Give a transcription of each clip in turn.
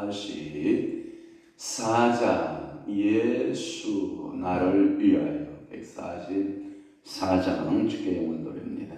144장 예수 나를 위하여 144장 주께 영원 노래입니다.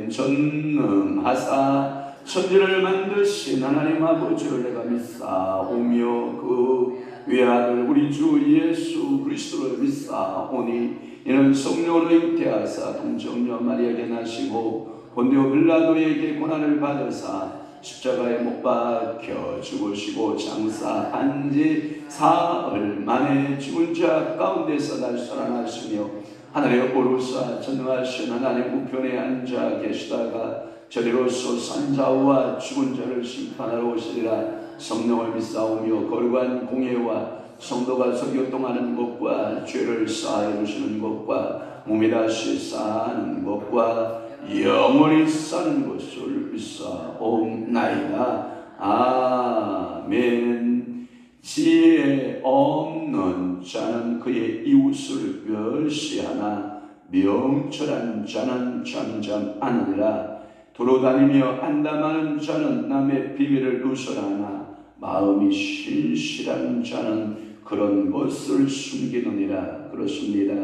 전능하사 천지를 만드신 하나님 아버지를 내가 믿사오며 그 외아들 우리 주 예수 그리스도를 믿사오니 이는 성령으로 잉태하사 동정녀 마리아에게 나시고 본디오 빌라도에게 고난을 받으사 십자가에 못 박혀 죽으시고 장사한 지 사흘 만에 죽은 자 가운데서 다시 살아나시며 하늘에 오르사 전능하신 하나님 우편에 앉아 계시다가 저리로서 산자와 죽은 자를 심판하러 오시리라. 성령을 믿사오며 거룩한 공예와 성도가 서교동하는 것과 죄를 사하여 주시는 것과 몸이 다시 사는 것과 영원히 사는 것을 믿사옵나이다. 아멘. 지혜 없는 자는 그의 이웃을 멸시하나 명철한 자는 잠잠하느니라. 돌아다니며 안담하는 자는 남의 비밀을 누설하나 마음이 신실한 자는 그런 것을 숨기느니라. 그렇습니다.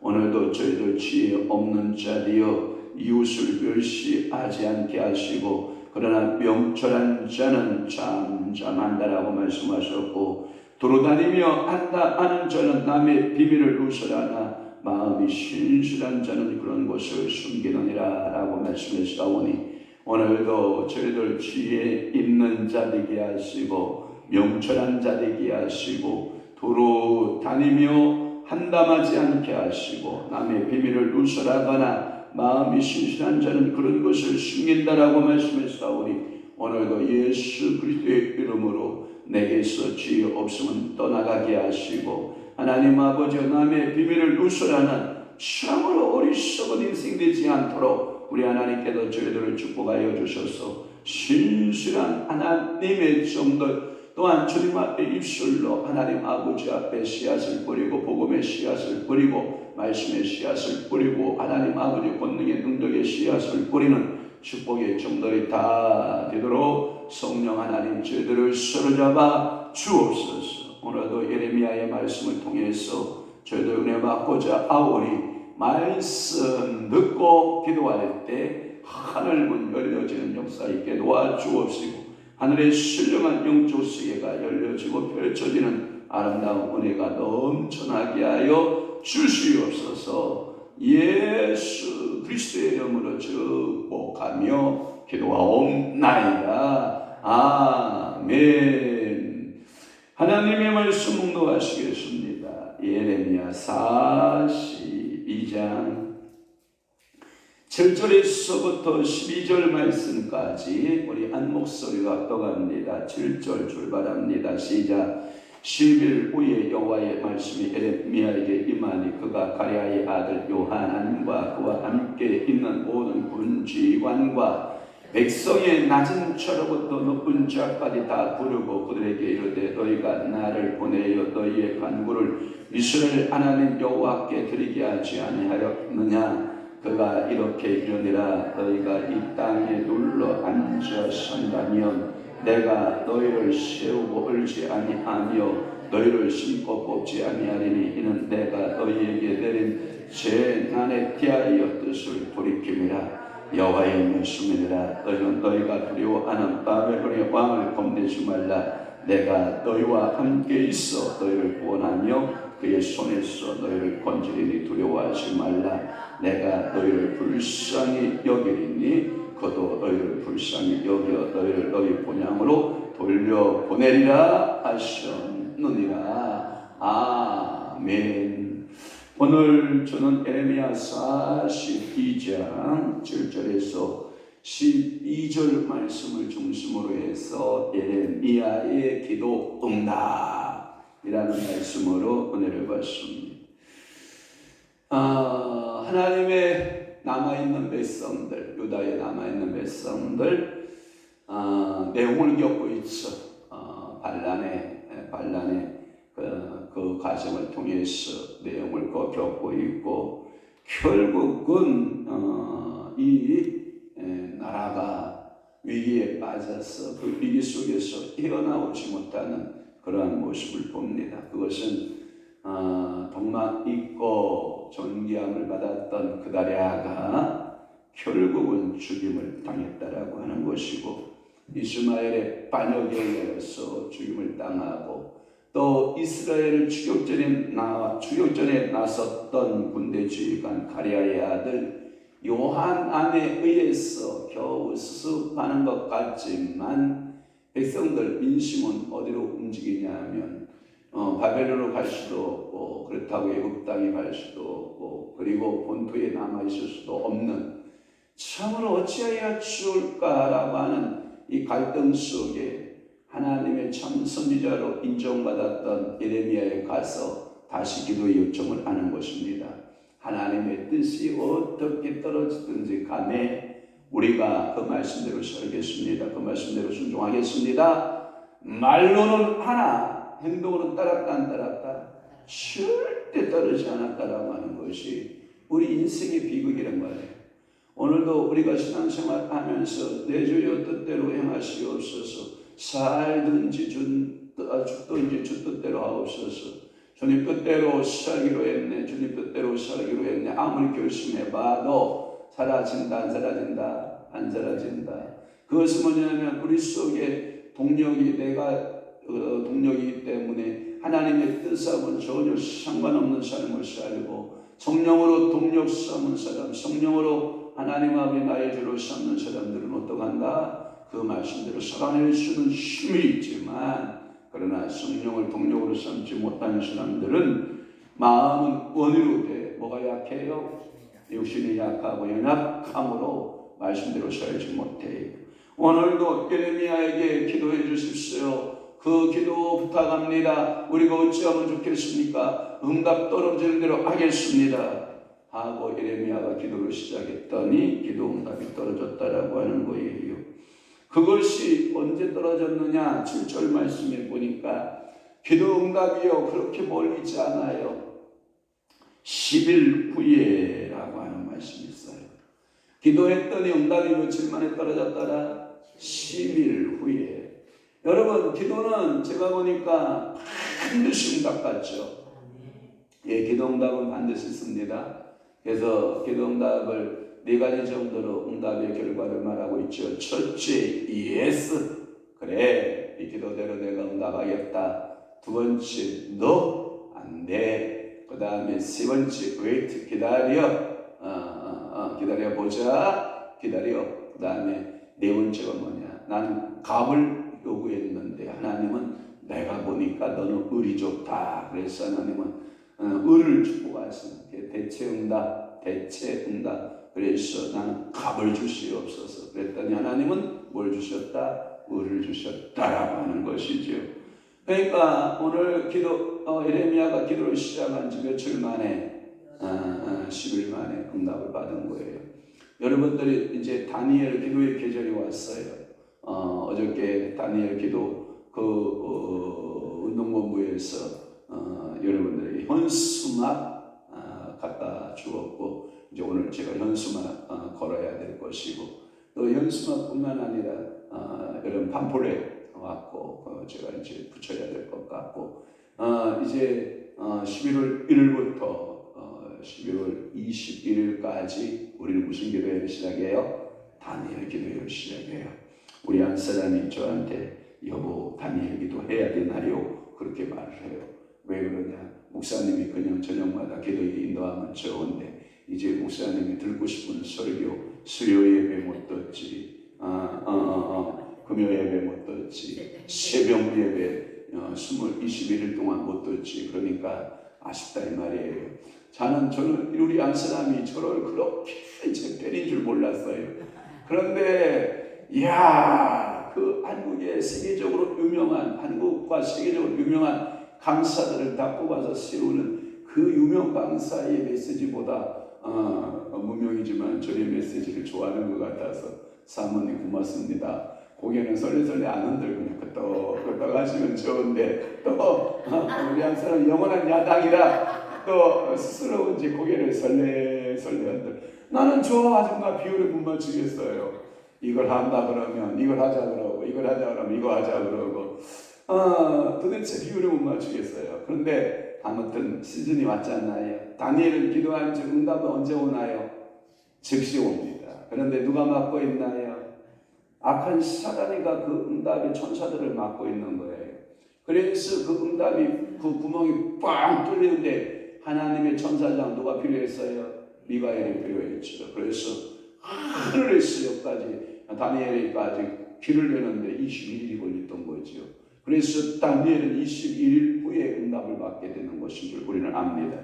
오늘도 저희들 지혜 없는 자되어 이웃을 멸시하지 않게 하시고 그러나 명철한 자는 잠잠한다라고 말씀하셨고 돌아다니며 한다 하는 자는 남의 비밀을 누설하나 마음이 신실한 자는 그런 것을 숨기느니라 라고 말씀하시오니 오늘도 저희들 지혜 있는 자 되게 하시고 명철한 자 되게 하시고 도로 다니며 한담하지 않게 하시고 남의 비밀을 누설하거나 마음이 신실한 자는 그런 것을 숨긴다라고 말씀하시오니 오늘도 예수 그리스도의 이름으로 내게서 지혜 없으면 떠나가게 하시고 하나님 아버지 남의 비밀을 누설하는 참으로 어리석은 인생 되지 않도록 우리 하나님께서 저희들을 축복하여 주셔서 신실한 하나님의 종들 또한 주님 앞에 입술로 하나님 아버지 앞에 씨앗을 뿌리고 복음의 씨앗을 뿌리고 말씀의 씨앗을 뿌리고 하나님 아버지 권능의 능력의 씨앗을 뿌리는 축복의 종들이 다 되도록 성령 하나님 저희들을 사로잡아 주옵소서. 오늘도 예레미야의 말씀을 통해서 저희들 은혜 받고자 아오니 말씀 듣고 기도할 때 하늘 문 열려지는 역사 있게 도와주옵시고 하늘의 신령한 영적 세계가 열려지고 펼쳐지는 아름다운 은혜가 넘쳐나게 하여 주시옵소서. 예수 그리스도의 이름으로 축복하며 기도하옵나이다. 아멘. 하나님의 말씀 묵독하시겠습니다. 예레미야 42장 7절에서부터 12절 말씀까지 우리 한 목소리가 떠갑니다. 7절 출발합니다. 시작. 10일 후에 여호와의 말씀이 예레미야에게 임하니 그가 가랴의 아들 요하난과 그와 함께 있는 모든 군지관과 백성의 낮은 자로부터 높은 자까지 다 부르고 그들에게 이르되 너희가 나를 보내어 너희의 간구를 이스라엘 하나님 여호와께 드리게 하지 아니하였느냐. 그가 이렇게 이르니라. 너희가 이 땅에 눌러 앉아 산다면 내가 너희를 세우고 얼지 아니하며 너희를 심고 뽑지 아니하리니 이는 내가 너희에게 내린 재난에 대하여 뜻을 돌이킴이라. 여호와의 말씀이니라. 너희는 너희가 두려워하는 바벨론의 왕을 겁내지 말라. 내가 너희와 함께 있어 너희를 구원하며 그의 손에서 너희를 건지리니 두려워하지 말라. 내가 너희를 불쌍히 여기리니 그도 너희를 불쌍히 여겨 너희를 너희 본향으로 돌려보내리라 하셨느니라. 아멘. 오늘 저는 예레미야 42장 7절에서 12절 말씀을 중심으로 해서 예레미야의 기도 응답이라는 말씀으로 은혜를 받습니다. 하나님의 남아있는 백성들, 유다에 남아있는 백성들 내용을 겪고 있어. 반란의 그 과정을 통해서 내용을 겪고 있고 결국은 이 나라가 위기에 빠져서 그 위기 속에서 헤어나오지 못하는 그러한 모습을 봅니다. 그것은 동막 있고 존귀함을 받았던 그다랴가 결국은 죽임을 당했다라고 하는 것이고 이스마엘의 반역에 의해서 죽임을 당하고 또 이스라엘을 추격전에 나섰던 군대 지휘관 가랴의 아들 요한안에 의해서 겨우 수습하는 것 같지만 백성들 민심은 어디로 움직이냐 하면 바벨론으로 갈 수도 없고 그렇다고 애굽 땅에 갈 수도 없고 그리고 본토에 남아있을 수도 없는 참으로 어찌하여 좋을까라고 하는 이 갈등 속에 하나님의 참 선지자로 인정받았던 예레미야에 가서 다시 기도 요청을 하는 것입니다. 하나님의 뜻이 어떻게 떨어지든지 간에 우리가 그 말씀대로 살겠습니다. 그 말씀대로 순종하겠습니다. 말로는 하나 행동으로는 따랐다 안 따랐다 절대 따르지 않았다라고 하는 것이 우리 인생의 비극이란 말이에요. 오늘도 우리가 신앙생활 하면서 내 주여 뜻대로 행하시옵소서. 살든지 죽든지 주 뜻대로 하옵소서. 주님 뜻대로 살기로 했네. 주님 뜻대로 살기로 했네. 아무리 결심해봐도 사라진다, 안 사라진다, 안 사라진다. 그것은 뭐냐면 우리 속에 동력이 동력이기 때문에 하나님의 뜻하고는 전혀 상관없는 삶을 살고 성령으로 동력 삼은 사람, 성령으로 하나님 앞에 나의 주로 삼는 사람들은 어떡한다? 그 말씀대로 살아낼 수는 힘이 있지만 그러나 성령을 동력으로 삼지 못하는 사람들은 마음은 원으로 돼. 뭐가 약해요? 육신이 약하고 연약함으로 말씀대로 살지 못해요. 오늘도 예레미야에게 기도해 주십시오. 그 기도 부탁합니다. 우리가 어찌하면 좋겠습니까? 응답 떨어지는 대로 하겠습니다 하고 예레미야가 기도를 시작했더니 기도 응답이 떨어졌다라고 하는 거예요. 그것이 언제 떨어졌느냐? 7절 말씀에 보니까 기도 응답이요 그렇게 멀리 있지 않아요. 10일 후에라고 하는 말씀이 있어요. 기도했더니 응답이 며칠 만에 떨어졌더라? 10일 후에. 여러분, 기도는 제가 보니까 반드시 응답 같죠. 예, 기도 응답은 반드시 있습니다. 그래서 기도 응답을 4가지 정도로 응답의 결과를 말하고 있죠. 첫째, yes. 그래, 이 기도대로 내가 응답하겠다. 2번째, no. 안 돼. 그 다음에 3번째, wait. 기다려. 기다려보자. 기다려. 그 다음에 4번째가 뭐냐? 나는 값을 요구했는데 하나님은 내가 보니까 너는 을이 좋다. 그래서 하나님은 을을 축복하시는 대체응답. 그래서 나는 값을 주시옵소서. 그랬더니 하나님은 뭘 주셨다? 을을 주셨다라고 하는 것이죠. 그러니까 오늘 예레미야가 기도를 시작한 지 며칠 만에 10일 만에 응답을 받은 거예요. 여러분들이 이제 다니엘 기도의 계절이 왔어요. 어저께 다니엘 기도 운동본부에서 여러분들이 현수막 갖다 주었고 이제 오늘 제가 현수막 걸어야 될 것이고 또 현수막뿐만 아니라 여러분 팜플렛 왔고 제가 이제 붙여야 될 것 같고 이제 11월 1일부터 11월 21일까지 우리는 무슨 기도회를 시작해요? 다니엘 기도회를 시작해요. 우리 한 사람이 저한테 여보 다니엘 기도해야 되나요? 그렇게 말을 해요. 왜 그러냐? 목사님이 그냥 저녁마다 기도에 인도하면 좋은데 이제 목사님이 들고 싶은 설교 수요 예배 못 듣지, 금요 예배 못 듣지, 새벽 예배 21일 동안 못 듣지. 그러니까 아쉽다 이 말이에요. 저는 우리 한 사람이 저를 그렇게 제 팬인 줄 몰랐어요. 그런데 이야, 그 한국의 세계적으로 유명한 한국과 세계적으로 유명한 강사들을 다 뽑아서 세우는 그 유명 강사의 메시지보다 무명이지만 저의 메시지를 좋아하는 것 같아서 사모님 고맙습니다. 고개는 설레설레 안 흔들고 그냥 끄떡끄떡 하시면 좋은데 또 우리 한 사람 영원한 야당이라 또 스스로 이제 고개를 설레설레 흔들. 나는 저 아줌마 비율을 못 맞추겠어요. 이걸 한다 그러면 이걸 하자 그러고 이걸 하자 그러면 이거 하자 그러고 도대체 비율을 못 맞추겠어요. 그런데 아무튼 시즌이 왔잖아요. 다니엘은 기도한 즉 응답은 언제 오나요? 즉시 옵니다. 그런데 누가 막고 있나요? 악한 사단이가 그 응답의 천사들을 막고 있는 거예요. 그래서 그 응답이 그 구멍이 뻥 뚫리는데 하나님의 천사장 누가 필요했어요? 미가엘이 필요했죠. 그래서 하늘에서 여기까지 다니엘까지 길을 내는데 21일이 걸렸던 거죠. 그래서 다니엘은 21일 후에 응답을 받게 되는 것인 줄 우리는 압니다.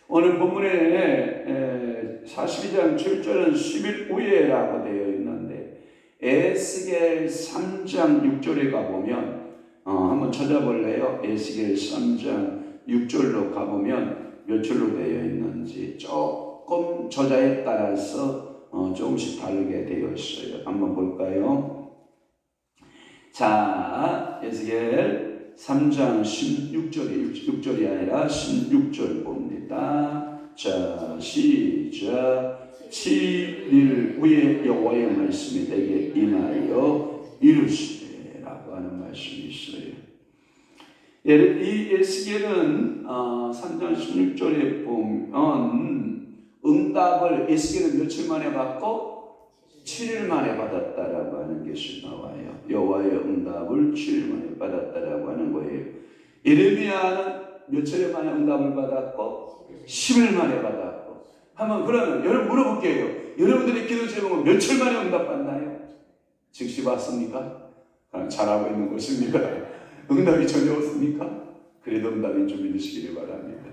오늘 본문에 42장 7절은 10일 후에라고 되어 있는데 에스겔 3장 6절에 가보면 한번 찾아볼래요? 에스겔 3장 6절로 가보면 몇 절로 되어 있는지 조금 저자에 따라서 조금씩 다르게 되어 있어요. 한번 볼까요? 자, 에스겔 3장 6절이 아니라 16절 봅니다. 자, 시작. 7일 후에 여호와의 말씀이 내게 임하여 이르시되 라고 하는 말씀이 있어요. 이 에스겔은 3장 16절에 보면 응답을 에스겔은 며칠 만에 받고 7일 만에 받았다라고 하는 것이 나와요. 여호와의 응답을 7일 만에 받았다라고 하는 거예요. 예레미야는 며칠 만에 응답을 받았고 10일 만에 받았고. 한번 그러면 여러분 물어볼게요. 여러분들의 기도 제목은 며칠 만에 응답받나요? 즉시 받습니까? 잘하고 있는 것입니까? 응답이 전혀 없습니까? 그래도 응답인 줄 믿으시기를 바랍니다.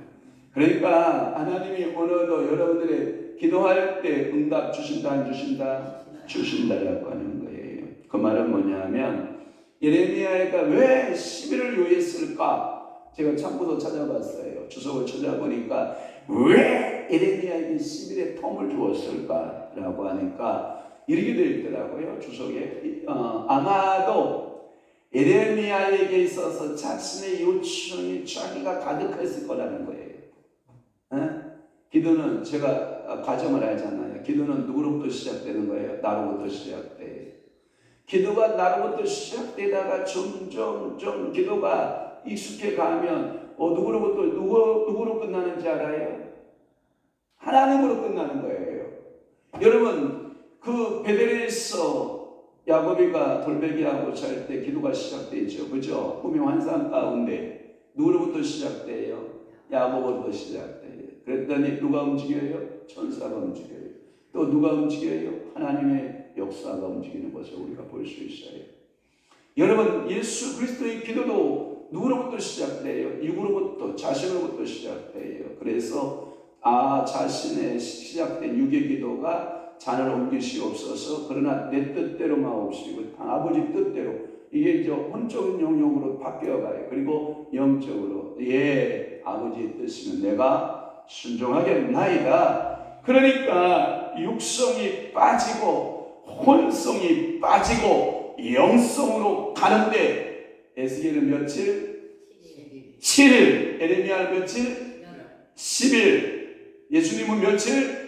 그러니까 하나님이 오늘도 여러분들의 기도할 때 응답 주신다 안 주신다? 주신다라고 하는 거예요. 그 말은 뭐냐면 예레미야가 왜 10일을 요했을까? 제가 참고서 찾아봤어요. 주석을 찾아보니까 왜 예레미야에게 10일의 텀을 주었을까? 라고 하니까 이렇게 되어 있더라고요. 주석에 아마도 예레미야에게 있어서 자신의 요청이 자기가 가득했을 거라는 거예요. 기도는 제가 과정을 알잖아요. 기도는 누구로부터 시작되는 거예요? 나로부터 시작돼요. 기도가 나로부터 시작되다가 점점 기도가 익숙해 가면 누구로 끝나는지 알아요? 하나님으로 끝나는 거예요. 여러분 그 베델에서 야곱이가 돌베개하고 잘 때 기도가 시작되죠. 그죠? 꿈의 환상 가운데 누구로부터 시작돼요? 야곱으로부터 시작돼요. 그랬더니 누가 움직여요? 천사가 움직여요. 또 누가 움직여요? 하나님의 역사가 움직이는 것을 우리가 볼 수 있어요. 여러분 예수 그리스도의 기도도 누구로부터 시작돼요? 육으로부터, 자신으로부터 시작돼요. 그래서 자신의 시작된 육의 기도가 자녀를 옮기시옵소서. 그러나 내 뜻대로 마옵시고 아버지 뜻대로 이게 이제 혼적인 영역으로 바뀌어가요. 그리고 영적으로 아버지의 뜻이면 내가 순종하겠나이다. 그러니까 육성이 빠지고 혼성이 빠지고 영성으로 가는데 에스겔은 며칠? 7일. 에레미야는 며칠? 10일. 예수님은 며칠?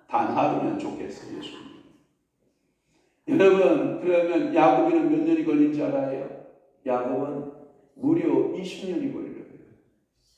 단 하루면 좋겠어요. 예수님. 여러분 그러면 야곱이는 몇 년이 걸린 줄 알아요? 야곱은 무려 20년이 걸려요.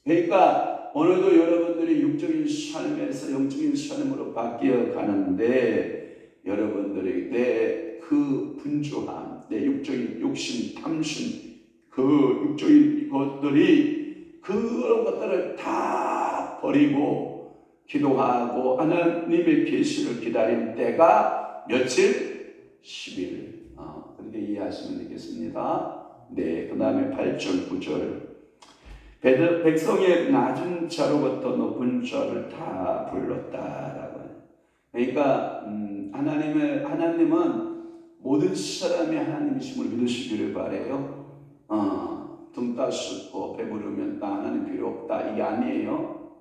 그러니까 오늘도 여러분들이 육적인 삶에서 영적인 삶으로 바뀌어 가는데 여러분들이 내 그 분주함, 내 육적인 욕심, 탐심, 그 육적인 것들이 그런 것들을 다 버리고 기도하고 하나님의 계시를 기다린 때가 며칠? 10일. 그렇게 이해하시면 되겠습니다. 네, 그 다음에 8절, 9절. 백성의 낮은 자로부터 높은 자를 다 불렀다라고. 그러니까 하나님은 모든 사람이 하나님이심을 믿으시기를 바래요. 등 따숩고 배부르면 나 하나님 필요 없다 이게 아니에요.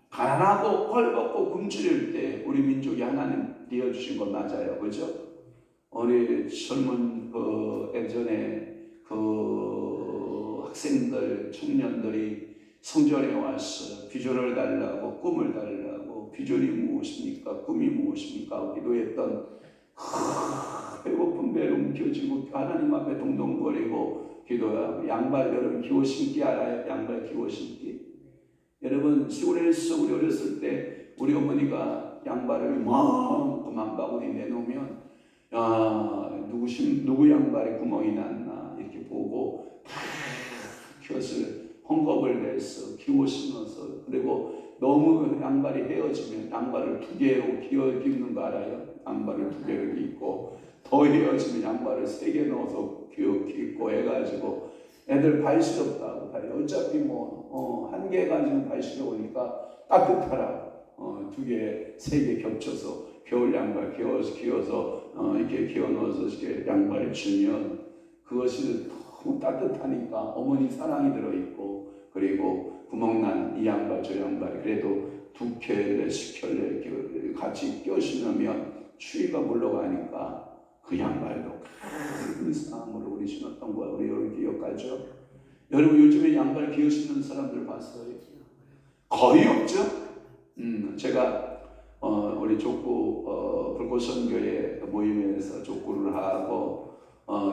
가난하고 헐벗고 굶주릴 때 우리 민족이 하나님 띄워주신 건 맞아요. 그죠? 우리 젊은 예전에 학생들, 청년들이 성전에 와서 비전을 달라고 꿈을 달라고 비전이 무엇입니까? 꿈이 무엇입니까? 기도했던 배고픈 배를 움켜쥐고 하나님 앞에 동동거리고 기도하고 양발 여러분 기워 신기 알아요? 양발 기워 신기. 여러분 시골에서 우리 어렸을 때 우리 어머니가 양발을 이만큼 한 바구니 내놓으면 누구 양발에 구멍이 났나 이렇게 보고 그것을 헝겊을 내서 기워 신어서 그리고 너무 양발이 헤어지면 양발을 2개로 끼는 거 알아요? 양발을 2개로 끼고 더 헤어지면 양발을 3개 넣어서 끼고 해가지고 애들 발 시렵다고 어차피 1개 가지고 발 시려우니까 따뜻하라고 2개, 3개 겹쳐서 겨울 양발 끼워서 이렇게 끼워 넣어서 이렇게 양발을 주면 그것이 너무 따뜻하니까 어머니 사랑이 들어있고 그리고 구멍난 이 양발 저 양발 그래도 2켤레 10켤레 이렇게 같이 껴 신으면 추위가 물러가니까 그 양발도 큰 사랑으로 우리 신었던 거야. 우리 여러분 기억하죠? 여러분 요즘에 양발 기어 신는 사람들 봤어요? 거의 없죠? 제가 우리 족구 불꽃선교회 모임에서 족구를 하고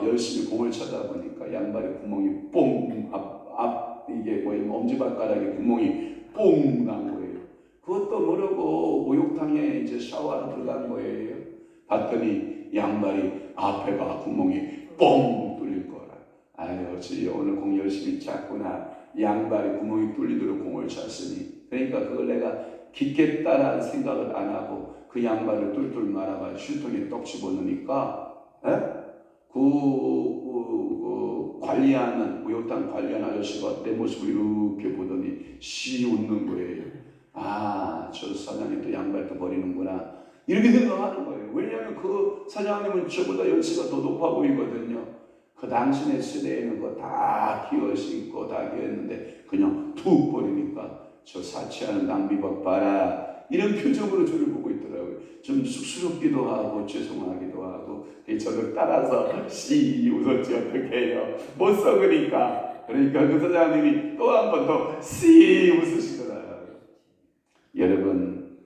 열심히 공을 차다 보니까 양발에 구멍이 뽕, 이게 뭐예요? 엄지발가락에 구멍이 뽕 난 거예요. 그것도 모르고 목욕탕에 이제 샤워하러 들어간 거예요. 봤더니 양발이 앞에가 구멍이 뽕 뚫린 거라. 아유, 어찌 오늘 공 열심히 찼구나. 양발에 구멍이 뚫리도록 공을 찼으니. 그러니까 그걸 내가 깊겠다라는 생각을 안 하고 그 양발을 뚫뚫 말아가 슈통에 떡 집어넣으니까 관리하는 목욕탕 관리하는 아저씨가 내 모습을 이렇게 보더니 씨 웃는 거예요. 아, 저 사장님도 양발도 버리는구나. 이렇게 생각하는 거예요. 왜냐하면 그 사장님은 저보다 연세가 더 높아 보이거든요. 그 당신의 세대에는 거 다 기어 신고 다 기었는데 그냥 툭 버리니까 저 사치하는 낭비박 봐라. 이런 표정으로 저를 보고 있더라고요. 좀 쑥스럽기도 하고 죄송하기도 하고 저를 따라서 씨 웃었지 어떻게 해요. 못 썩으니까. 그러니까 그 사장님이 또 한 번 더 씨 웃으시더라고요. 여러분,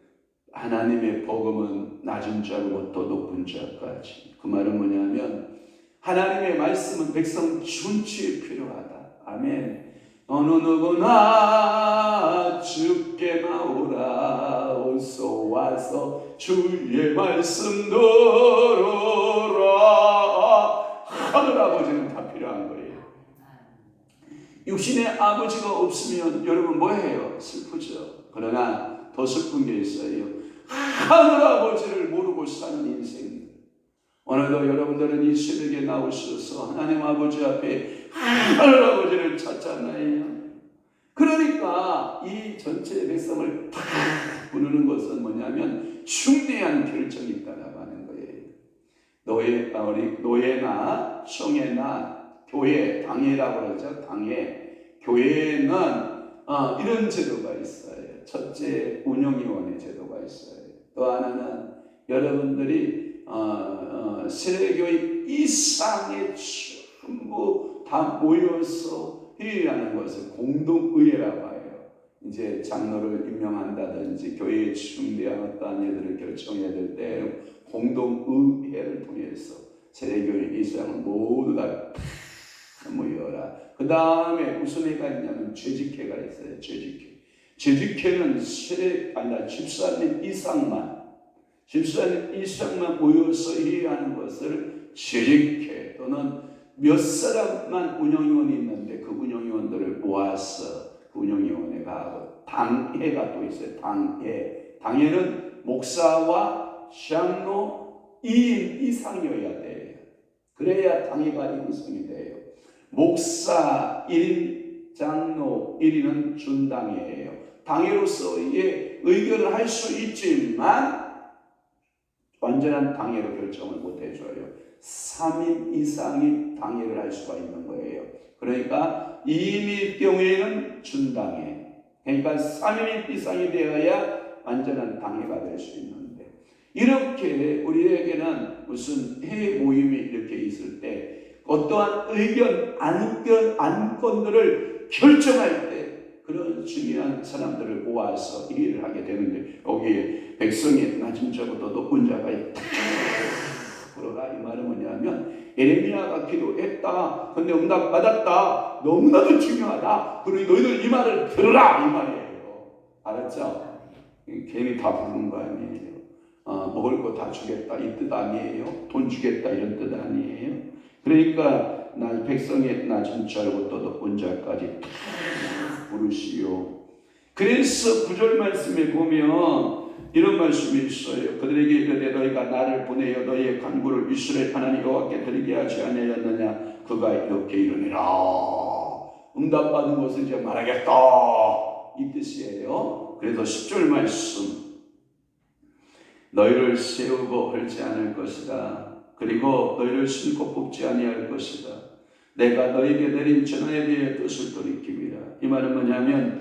하나님의 복음은 낮은 자로부터 높은 자까지. 그 말은 뭐냐면 하나님의 말씀은 백성 전체에 필요하다. 아멘. 어느 누구나 주께 나오라. 어서 와서 주의 말씀 들어라. 하늘 아버지는 다 필요한 거예요. 육신의 아버지가 없으면 여러분 뭐해요? 슬프죠. 그러나 더 슬픈 게 있어요. 하늘 아버지를 모르고 사는 인생. 오늘도 여러분들은 이 새벽에 나오셔서 하나님 아버지 앞에 하늘 아버지를 찾잖아요. 그러니까 이 전체 백성을 다 부르는 것은 뭐냐면 중대한 결정이 있다라고 하는 거예요. 노예나 청예나 교회, 당회라고 그러죠. 당회, 교회는 이런 제도가 있어요. 첫째, 운영위원회 제도가 있어요. 또 하나는 여러분들이 세례교회 이상의 전부 다 모여서 회의하는 것을 공동의회라고 해요. 이제 장로를 임명한다든지 교회에 충대한 어떠한 일들을 결정해야 될 때 공동의회를 통해서 세례교회 이상은 모두 다 모여라. 그 다음에 무슨 회가 있냐면 죄직회가 있어요. 죄직회는 집사님 이상만 모여서 회의하는 것을 죄직회 또는 몇 사람만 운영위원이 있는데 그 운영위원들을 모아서 그 운영위원회가 하고 당회가 또 있어요. 당회는 목사와 장로 2인 이상이어야 돼요. 그래야 당회가 형성이 돼요. 목사 1인, 장로 1인은 준당회예요. 당회로서의 의견을 할 수 있지만 완전한 당회로 결정을 못 해줘요. 3인 이상이 당회를 할 수가 있는 거예요. 그러니까 2인일 경우에는 준당회. 그러니까 3인 이상이 되어야 완전한 당회가 될 수 있는데 이렇게 우리에게는 무슨 회의 모임이 이렇게 있을 때 어떠한 의견, 안건들을 결정할 때 그런 중요한 사람들을 모아서 일을 하게 되는데 여기에 백성의 낮은 자부터 높은 자가 다 들어가. 이 말은 뭐냐면 에레미야가 기도했다. 근데 응답 받았다. 너무나도 중요하다. 그러니 너희들 이 말을 들으라. 이 말이에요. 알았죠? 괜히 다 부르는 거 아니에요. 먹을 거 다 주겠다. 이 뜻 아니에요. 돈 주겠다. 이런 뜻 아니에요. 그러니까 백성의 낮은 자로부터 높은 자까지 다 부르시오. 그래서 9절 말씀에 보면 이런 말씀이 있어요. 그들에게 이르되 너희가 나를 보내어 너희의 간구를 이스라엘 하나님 여호와께 드리게 하지 아니하였느냐. 그가 이렇게 이르니라. 응답받은 것을 이제 말하겠다. 이 뜻이에요. 그래서 10절 말씀. 너희를 세우고 헐지 않을 것이다. 그리고 너희를 심고 뽑지 아니할 것이다. 내가 너희에게 내린 전하에 대해 뜻을 돌이킵니다. 이 말은 뭐냐면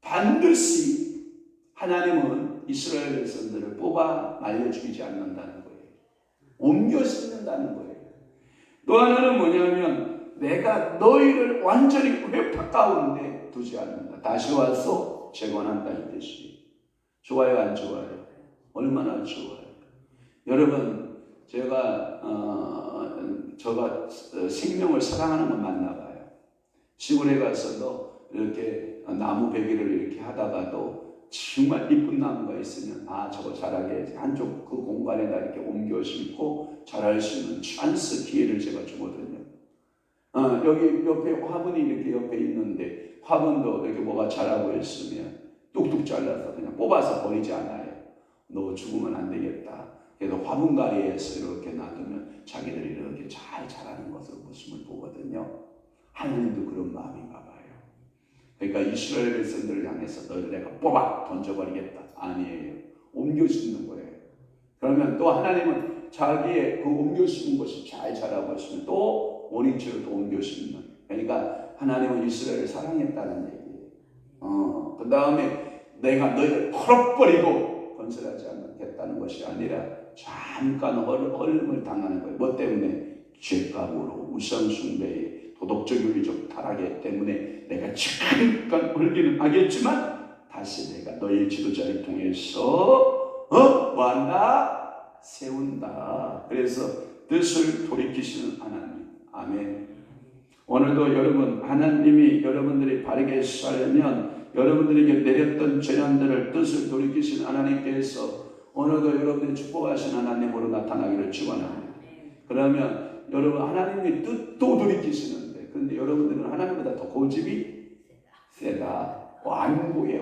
반드시 하나님은 이스라엘 백성들을 뽑아 말려 죽이지 않는다는 거예요. 옮겨 싣는다는 거예요. 또 하나는 뭐냐면 내가 너희를 완전히 회파 가운데 두지 않는다. 다시 와서 재건한다 이 뜻이. 좋아요 안 좋아요? 얼마나 좋아요. 여러분 제가 저가 생명을 사랑하는 건 맞나 봐요. 시골에 가서도 이렇게 나무 베기를 이렇게 하다가도 정말 이쁜 나무가 있으면 저거 자라게 한쪽 그 공간에다 이렇게 옮겨 심고 자랄 수 있는 찬스 기회를 제가 주거든요. 여기 옆에 화분이 이렇게 옆에 있는데 화분도 이렇게 뭐가 자라고 있으면 뚝뚝 잘라서 그냥 뽑아서 버리지 않아요. 너 죽으면 안 되겠다. 그래도 화분가리에서 이렇게 놔두면 자기들이 이렇게 잘 자라는 것을 모습을 보거든요. 하나님도 그런 마음인가 봐요. 그러니까 이스라엘 백성들을 향해서 너희를 내가 뽑아 던져버리겠다. 아니에요. 옮겨 심는 거예요. 그러면 또 하나님은 자기의 그 옮겨 심은 것이 잘 자라고 있으면 또 원인치로 또 옮겨 심는. 그러니까 하나님은 이스라엘을 사랑했다는 얘기예요. 그 다음에 내가 너희를 헐어버리고 건설하지 않겠다는 것이 아니라 잠깐 헐음을 당하는 거예요. 뭐 때문에? 죄값으로 우상숭배에 도덕적 윤리적 타락에 때문에 내가 잠깐 헐기는 하겠지만 다시 내가 너희 지도자를 통해서 뭐한다? 세운다. 그래서 뜻을 돌이키시는 하나님. 아멘. 오늘도 여러분, 하나님이 여러분들이 바르게 살려면 여러분들에게 내렸던 재난들을 뜻을 돌이키신 하나님께서 오늘도 여러분들이 축복하신 하나님으로 나타나기를 축원합니다. 그러면 여러분, 하나님이 뜻도 돌이키시는데 그런데 여러분들은 하나님보다 더 고집이 세다. 완고해.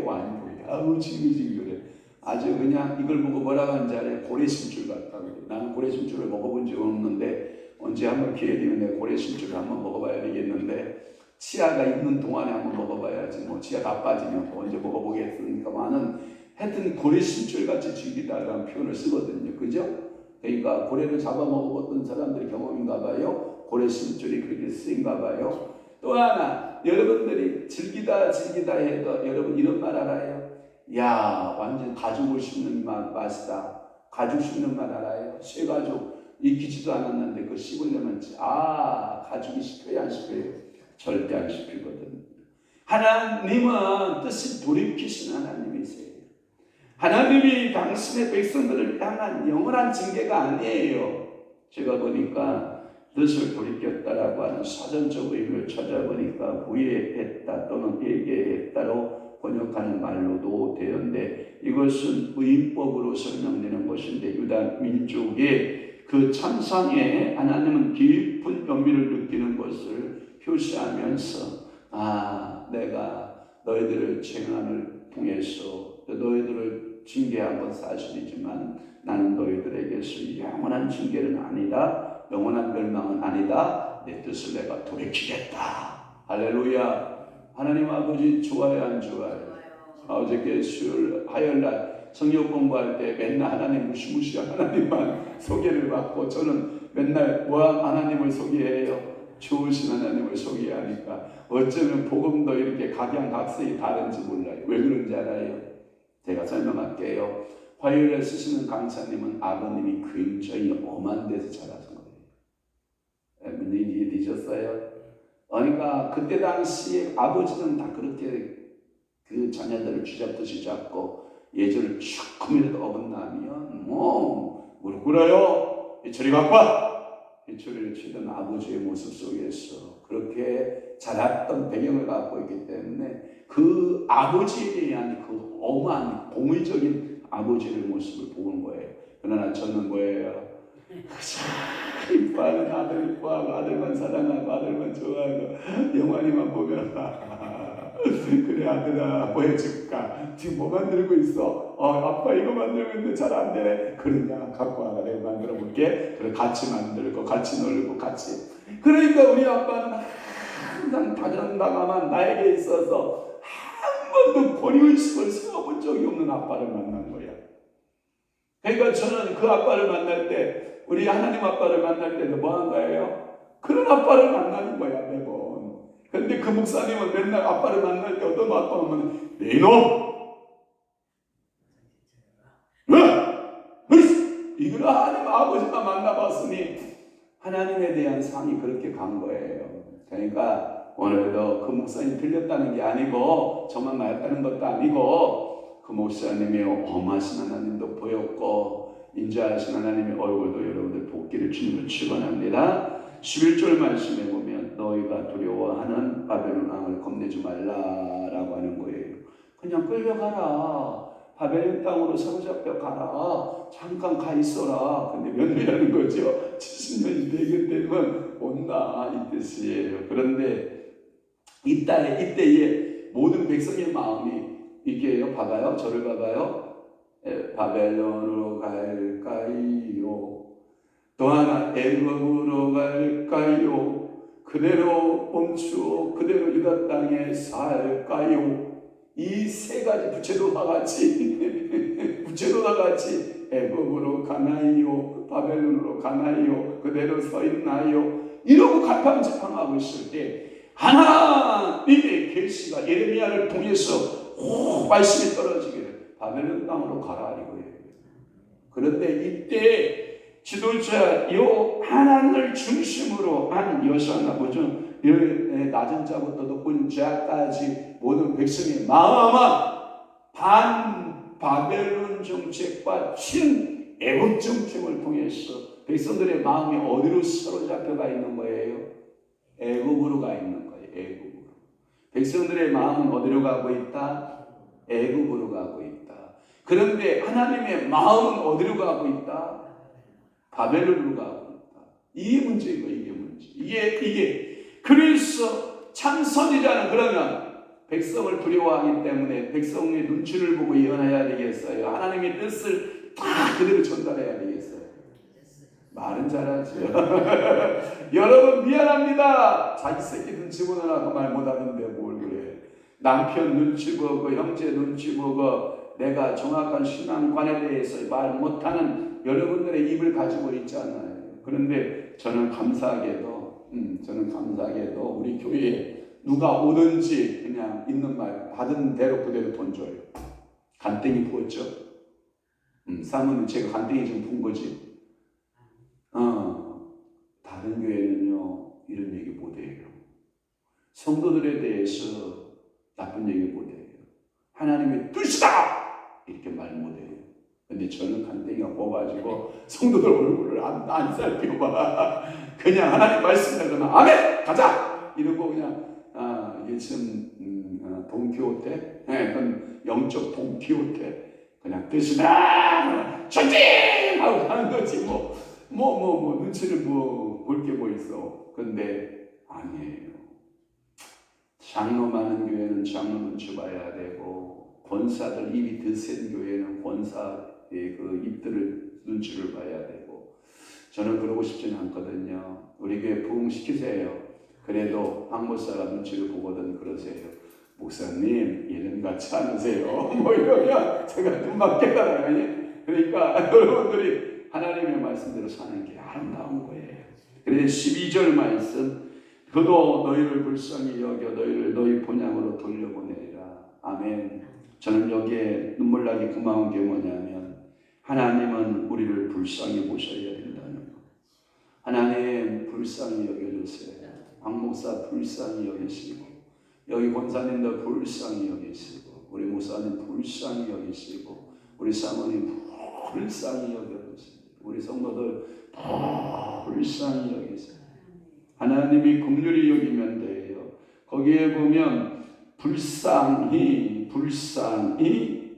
아우 징글징글해. 아주 그냥 이걸 보고 뭐라고 하는지 알아요? 고래심줄 같다고. 나는 고래심줄을 먹어본 적은 없는데 언제 한번 기회 되면 내가 고래심줄을 한번 먹어봐야 되겠는데 치아가 있는 동안에 한번 먹어봐야지. 뭐 치아 다 빠지면 언제 먹어보겠습니까만은 하여튼 고래심줄 같이 즐기다라는 표현을 쓰거든요. 그죠? 그러니까 고래를 잡아 먹어봤던 사람들의 경험인가 봐요. 고래심줄이 그렇게 쓰인가 봐요. 또 하나, 여러분들이 즐기다 해도 여러분 이런 말 알아요? 야, 완전 가죽을 씹는 맛이다. 가죽 씹는 맛 알아요? 쇠가죽 익히지도 않았는데 그거 씹으려면 가죽이 씹혀야 안 씹혀요? 절대 안 씹히거든요. 하나님은 뜻을 돌이키신 하나님이세요. 하나님이 당신의 백성들을 향한 영원한 징계가 아니에요. 제가 보니까 뜻을 돌이켰다라고 하는 사전적 의미를 찾아보니까 후회했다 또는 회개했다로 번역하는 말로도 되는데 이것은 의인법으로 설명되는 것인데 유다 민족의 그 참상에 하나님은 깊은 연민을 느끼는 것을 표시하면서 내가 너희들을 재난을 통해서 너희들을 징계한 건 사실이지만 나는 너희들에게서 영원한 징계는 아니다. 영원한 멸망은 아니다. 내 뜻을 내가 돌이키겠다. 할렐루야. 하나님 아버지 좋아요 안 좋아요? 어저께 수요일 화요일날 성경 공부할 때 맨날 하나님 무시무시한 하나님만 소개를 받고 저는 맨날 하나님을 소개해요. 좋으신 하나님을 소개하니까 어쩌면 복음도 이렇게 각양각색이 다른지 몰라요. 왜 그런지 알아요? 제가 설명할게요. 화요일에 쓰시는 강사님은 아버님이 굉장히 엄한 데서 자라신 거예요. 문제는 이해되셨어요? 그러니까 그때 당시에 아버지는 다 그렇게 그 자녀들을 쥐잡듯이 잡고 예절을 조금이라도 어긋나면 무릎 꿇어요. 저리 갖고 와. 소리를 치던 아버지의 모습 속에서 그렇게 자랐던 배경을 갖고 있기 때문에 그 아버지에 대한 그 엄한 공의적인 아버지의 모습을 보는 거예요. 그러나 저는 뭐예요? 이뻐하는 아들 이뻐하고 아들만 사랑하고 아들만 좋아하고 영환이만 보면 그래 아들아 뭐 해줄까? 지금 뭐 만들고 있어? 아빠 이거 만들고 있는데 잘 안 되네. 그러냐 갖고 와라 내가 만들어 볼게. 그래 같이 만들고 같이 놀고 같이. 그러니까 우리 아빠는 항상 다정다감한 나에게 있어서 한 번도 권위의식을 세워본 적이 없는 아빠를 만난 거야. 그러니까 저는 그 아빠를 만날 때 우리 하나님 아빠를 만날 때도 뭐 하는 거예요? 그런 아빠를 만나는 거야 매번. 근데 그 목사님은 맨날 아빠를 만날 때 어떤 아빠 하면 내 이놈! 이걸 하나님 아버지가 만나봤으니 하나님에 대한 상이 그렇게 간 거예요. 그러니까 오늘도 그 목사님 틀렸다는 게 아니고 정말 맞다는 것도 아니고 그 목사님의 엄하신 하나님도 보였고 인자하신 하나님의 얼굴도 여러분들 복기를 주님을 축원합니다. 11절 말씀에 보면 너희가 두려워하는 바벨론 왕을 겁내지 말라라고 하는 거예요. 그냥 끌려가라. 바벨론 땅으로 사로잡혀 가라. 잠깐 가 있어라. 근데 몇 년이라는 거죠? 70년이 되게 되면 온다 이 뜻이에요. 그런데 이때에 모든 백성의 마음이 이게요. 봐봐요. 저를 봐봐요. 바벨론으로 갈까요? 또 하나 애굽으로 갈까요? 그대로 멈추어 그대로 유다 땅에 살까요? 이 세 가지 부채도와 같이 부채도와 같이 애굽으로 가나요? 바벨론으로 가나요? 그대로 서 있나요? 이러고 갈팡질팡하고 있을 때 하나님의 계시가 예레미야를 통해서 꼭 말씀이 떨어지기를 바벨론 땅으로 가라 이거예요. 그런데 이때 지도자 요 하나님을 중심으로 한 여사나 뭐죠? 낮은 자부터 높은 자까지 모든 백성의 마음은 반 바벨론 정책과 친 애국 정책을 통해서 백성들의 마음이 어디로 사로잡혀가 있는 거예요? 애국으로 가 있는 거예요. 애국으로. 백성들의 마음은 어디로 가고 있다? 애국으로 가고 있다. 그런데 하나님의 마음은 어디로 가고 있다? 바벨론으로 가고 있다. 이게 문제인 거예요. 이게 문제. 이게 그래서 참 선지자는 그러면 백성을 두려워하기 때문에 백성의 눈치를 보고 예언해야 되겠어요. 하나님의 뜻을 다 그대로 전달해야 되겠어요. 말은 잘하죠. 여러분 미안합니다. 자기 새끼 눈치 보느라고 말 못하는데 뭘 그래. 남편 눈치 보고 형제 눈치 보고 내가 정확한 신앙관에 대해서 말 못하는 여러분들의 입을 가지고 있잖아요. 그런데 저는 감사하게도 우리 교회에 누가 오든지 그냥 있는 말 받은 대로 그대로 돈 줘요. 간땡이 부었죠. 사모님 제가 간땡이 좀 분 거지. 다른 교회는요 이런 얘기 못해요. 성도들에 대해서 나쁜 얘기 못해요. 하나님의 뜻이다 이렇게 말 못해요. 근데 저는 간땡이가 뽑아가지고 성도들 얼굴을 안 살펴봐. 그냥 하나님 말씀을 그러면 아멘 가자 이러고 그냥 이게 지금 돈키호테, 그건 영적 돈키호테 그냥 뜻이다 전진하고 하는 거지 뭐 눈치를 볼 게 뭐 있어. 근데 아니에요. 장로 많은 교회는 장로 눈치 봐야 되고 권사들 입이 더 센 교회는 권사의 그 입들을 눈치를 봐야 되고 저는 그러고 싶지는 않거든요. 우리 교회 부흥시키세요. 그래도 황목사가 눈치를 보거든 그러세요. 목사님 예전 같지 않으세요? 뭐 이러면 제가 금방 깨달아요. 그러니까 여러분들이 하나님의 말씀대로 사는 게 아름다운 거예요. 그래서 12절 말씀 그도 너희를 불쌍히 여겨 너희를 너희 본향으로 돌려보내리라. 아멘. 저는 여기에 눈물 나기 고마운 게 뭐냐면 하나님은 우리를 불쌍히 보셔야 된다는 거. 하나님 불쌍히 여겨주세요. 황 목사 불쌍히 여기시고 여기 권사님들 불쌍히 여기시고 우리 목사님 불쌍히 여기시고 우리 사모님 불쌍히 여겨주세요. 우리 성도들 불쌍히 여기세요. 하나님이 긍휼히 여기면 돼요. 거기에 보면 불쌍히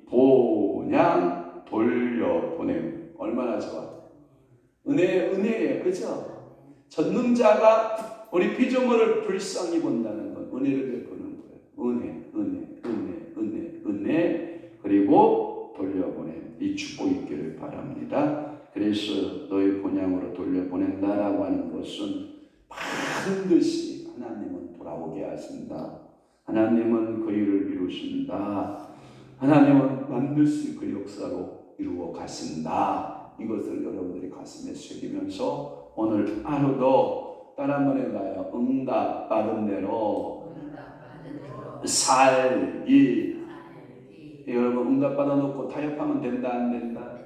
본향 돌려보냄. 얼마나 좋아. 은혜예요. 그죠? 전능자가 우리 피조물을 불쌍히 본다는 건 은혜를 베푸는 거예요. 은혜 그리고 돌려보냄. 이 축복 있기를 바랍니다. 그래서 너희 본향으로 돌려보낸다라고 하는 것은 반드시 하나님은 돌아오게 하신다. 하나님은 그 일을 이루신다. 하나님은 반드시 그 역사로 이루어 가신다. 이것을 여러분들이 가슴에 새기면서 오늘 하루도 따라 한번 해봐요. 응답 받은 대로 살기. 여러분 응답 받아놓고 타협하면 된다 안 된다?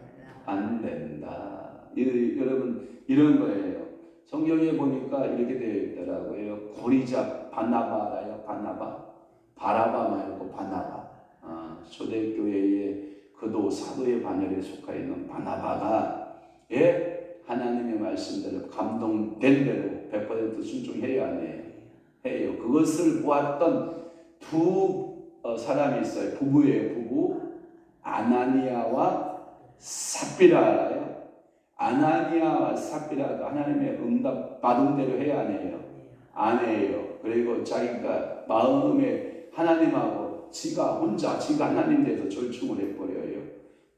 안 된다. 여러분 이런 거예요. 성경에 보니까 이렇게 되어 있더라고요. 고리잡 바나바라요. 바라바 말고 바나바. 초대교회의 그도 사도의 반열에 속하 있는 바나바가 하나님의 말씀대로 감동된 대로 100% 순종해야 해요. 그것을 보았던 두 사람이 있어요. 부부예요. 부부. 아나니아와 삽비라 알아요? 아나니아와 삽비라가 하나님의 응답 받은 대로 해야 안 해요. 그리고 자기가 마음에 하나님하고 지가 하나님 대해서 절충을 해버려요.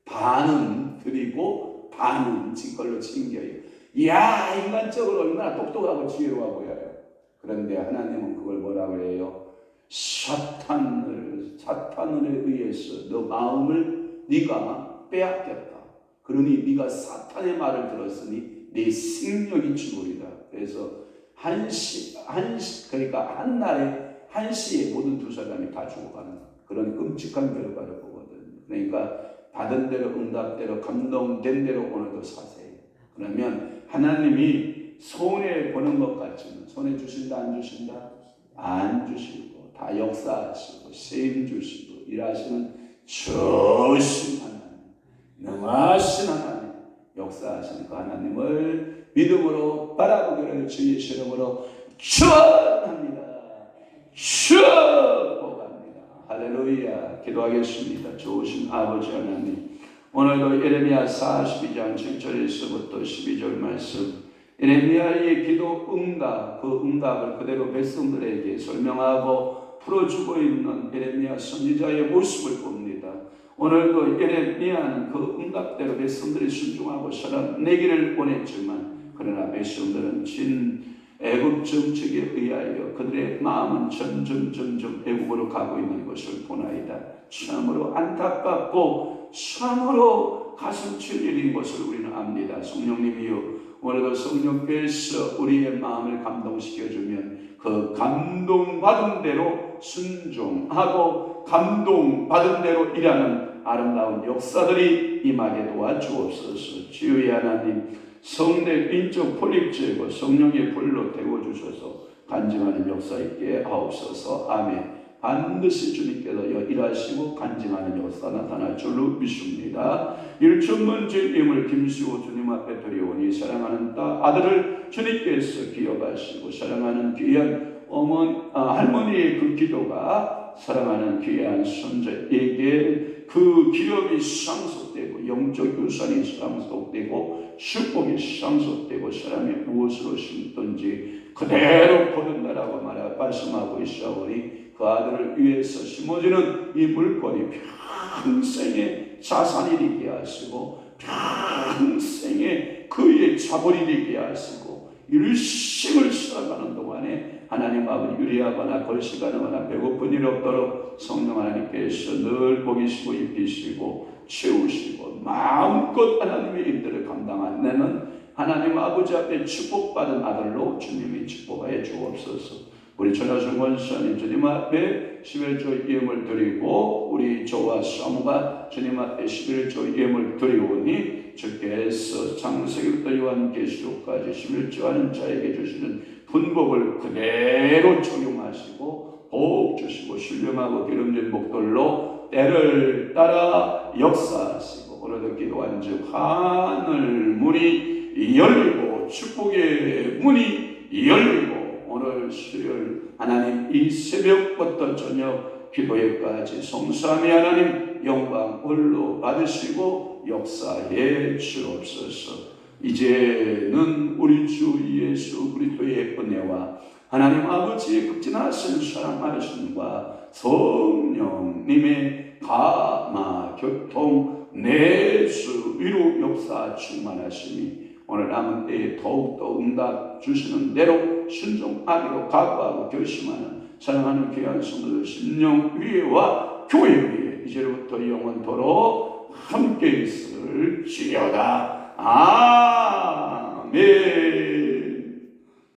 반은 드리고 반은 지 걸로 챙겨요. 이야, 인간적으로 얼마나 똑똑하고 지혜로워 보여요. 그런데 하나님은 그걸 뭐라고 해요? 사탄을 의해서 너 마음을 네가 빼앗겼다. 그러니 네가 사탄의 말을 들었으니 네 생명이 죽으리라. 그래서 그러니까 한 날에 한시에 모든 두 사람이 다 죽어가는 그런 끔찍한 결과를 보거든요. 그러니까 받은 대로 응답대로 감동된 대로 오늘도 사세요. 그러면 하나님이 손해 보는 것 같지만 손해 주신다 안 주신다? 안 주시고 다 역사하시고 세임 주시고 일하시는 좋으신 하나님, 능하신 하나님, 역사하시는 그 하나님을 믿음으로 바라보기를 주의 이름으로 축원합니다. 축복합니다. 할렐루야. 기도하겠습니다. 좋으신 아버지 하나님, 오늘도 예레미야 42장 7절에서부터 12절 말씀, 예레미야의 기도 응답, 그 응답을 그대로 백성들에게 설명하고 풀어주고 있는 예레미야 선지자의 모습을 봅니다. 오늘도 예레미야는 그 응답대로 백성들이 순종하고 살아내기를 원했지만, 그러나 백성들은 애굽 정책에 의하여 그들의 마음은 점점 애굽으로 가고 있는 것을 보나이다. 참으로 안타깝고 참으로 가슴 칠 일인 것을 우리는 압니다. 성령님이여, 오늘도 성령께서 우리의 마음을 감동시켜주면 그 감동받은 대로 순종하고 감동받은 대로 일하는 아름다운 역사들이 임하게 도와주옵소서. 주의 하나님, 성대 인적 포립제고 성령의 불로 데워주셔서 간증하는 역사 있게 하옵소서. 아멘. 반드시 주님께서 일하시고 간증하는 역사 나타날 줄로 믿습니다. 일천번째 김수호 주님 앞에 드리오니 사랑하는 아들을 주님께서 기억하시고 사랑하는 귀한 할머니의 그 기도가 사랑하는 귀한 손자에게 그 기업이 상속되고 영적 유산이 상속되고 축복이 상속되고 사람이 무엇으로 심든지 그대로 거둔다라고 말씀하고 있사오니 그 아들을 위해서 심어지는 이 물건이 평생의 자산이 되게 하시고 평생의 그의 자본이 되게 하시고 일생을 살아가는 동안에 하나님 아버지 유리하거나 걸시가거나 배고픈 일 없도록 성령 하나님께서 늘 먹이시고 입히시고 채우시고 마음껏 하나님의 일들을 감당하는 하나님 아버지 앞에 축복받은 아들로 주님이 축복하여 주옵소서. 우리 전하순 원사님 주님 앞에 11조 예물 드리고 우리 저와 사무가 주님 앞에 11조 예물 드리오니 주께서 창세기부터 요한계시록까지 11조 하는 자에게 주시는 분복을 그대로 적용하시고 복 주시고 신령하고 기름진 복들로 때를 따라 역사하시고 오늘도 기도한 즉 하늘 문이 열리고 축복의 문이 열리고 오늘 수요일 하나님 이 새벽부터 저녁 기도회까지 성삼위 하나님 영광 홀로 받으시고 역사해 주옵소서. 이제는 우리 주 예수 그리스도의 은혜와 하나님 아버지의 극진하신 사랑하심과 성령님의 감화 교통 내수 위로 역사 충만하심이 오늘 남은 때에 더욱더 응답 주시는 대로 순종하기로 각오하고 결심하는 사랑하는 귀한 성도들 심령 위에와 교회 위에 이제부터 영원토록 함께 있을지어다.